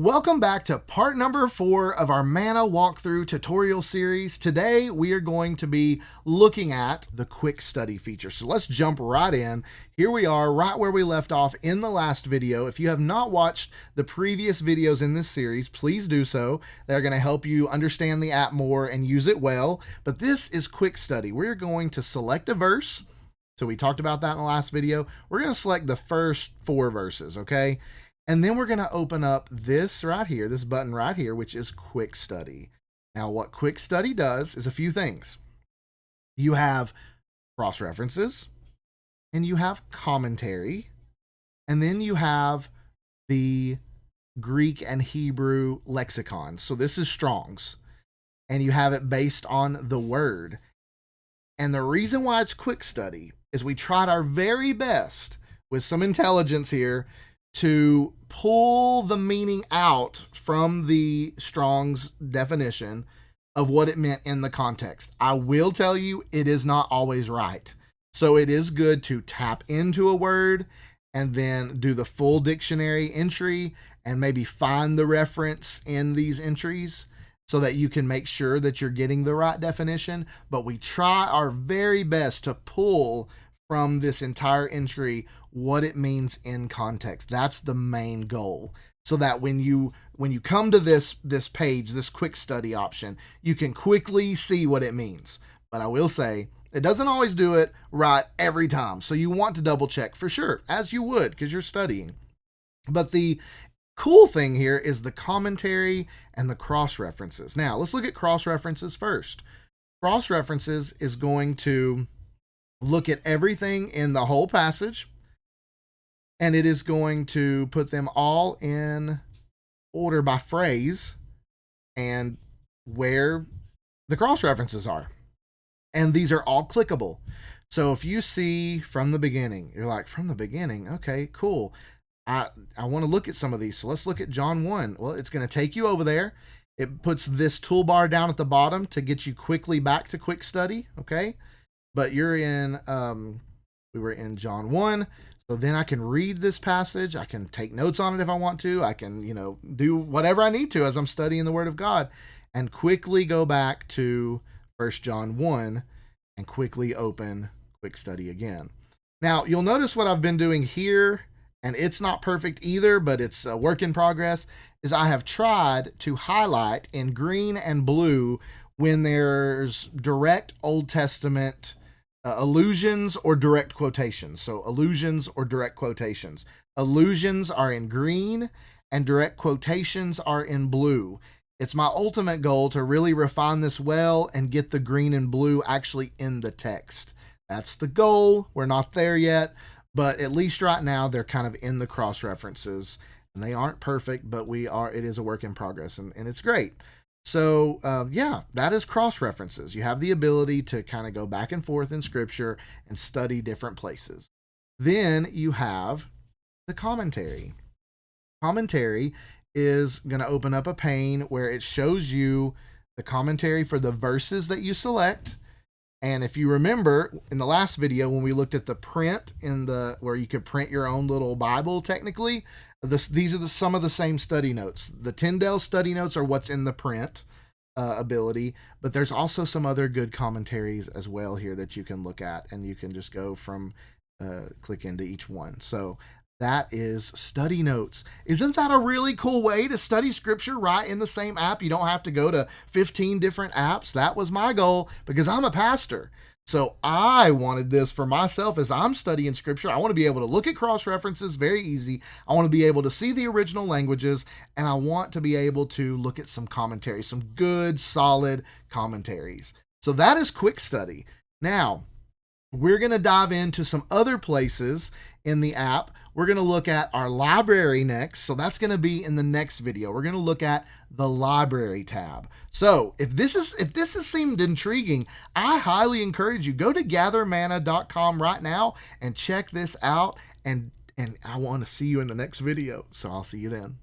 Welcome back to part number 4 of our Manna walkthrough tutorial series. Today we are going to be looking at the quick study feature. So let's jump right in. Here we are right where we left off in the last video. If you have not watched the previous videos in this series, please do so. They're going to help you understand the app more and use it well. But this is quick study. We're going to select a verse. So we talked about that in the last video. We're going to select the first 4 verses, okay? And then we're going to open up this right here, this button right here, which is Quick Study. Now, what Quick Study does is a few things. You have cross-references, and you have commentary, and then you have the Greek and Hebrew lexicon. So this is Strong's, and you have it based on the word. And the reason why it's Quick Study is we tried our very best with some intelligence here to pull the meaning out from the Strong's definition of what it meant in the context. I will tell you, it is not always right. So it is good to tap into a word and then do the full dictionary entry and maybe find the reference in these entries so that you can make sure that you're getting the right definition. But we try our very best to pull from this entire entry what it means in context. That's the main goal. So that when you come to this page, this quick study option, you can quickly see what it means. But I will say, it doesn't always do it right every time. So you want to double check for sure, as you would, because you're studying. But the cool thing here is the commentary and the cross-references. Now, let's look at cross-references first. Cross-references is going to look at everything in the whole passage, and it is going to put them all in order by phrase and where the cross-references are. And these are all clickable. So if you see from the beginning, you're like, from the beginning, okay, cool. I want to look at some of these. So let's look at John 1. Well, it's going to take you over there. It puts this toolbar down at the bottom to get you quickly back to quick study, okay? But you're in, we were in John 1. So then I can read this passage. I can take notes on it if I want to. I can, do whatever I need to as I'm studying the Word of God and quickly go back to 1 John 1 and quickly open Quick Study again. Now, you'll notice what I've been doing here, and it's not perfect either, but it's a work in progress, is I have tried to highlight in green and blue when there's direct Old Testament allusions or direct quotations. So allusions or direct quotations. Allusions are in green and direct quotations are in blue. It's my ultimate goal to really refine this well and get the green and blue actually in the text. That's the goal. We're not there yet, but at least right now they're kind of in the cross references, and they aren't perfect, but it is a work in progress, and it's great. So, yeah, that is cross-references. You have the ability to kind of go back and forth in Scripture and study different places. Then you have the commentary. Commentary is going to open up a pane where it shows you the commentary for the verses that you select. And if you remember in the last video when we looked at the print where you could print your own little Bible, technically, these are some of the same study notes. The Tyndale study notes are what's in the print ability, but there's also some other good commentaries as well here that you can look at, and you can just go from click into each one. So that is study notes. Isn't that a really cool way to study Scripture right in the same app? You don't have to go to 15 different apps. That was my goal because I'm a pastor. So I wanted this for myself as I'm studying Scripture. I want to be able to look at cross-references, very easy. I want to be able to see the original languages, and I want to be able to look at some commentaries, some good, solid commentaries. So that is quick study. Now, we're going to dive into some other places in the app. We're going to look at our library next. So that's going to be in the next video. We're going to look at the library tab. So if this has seemed intriguing, I highly encourage you, go to gathermanna.com right now and check this out. And I want to see you in the next video. So I'll see you then.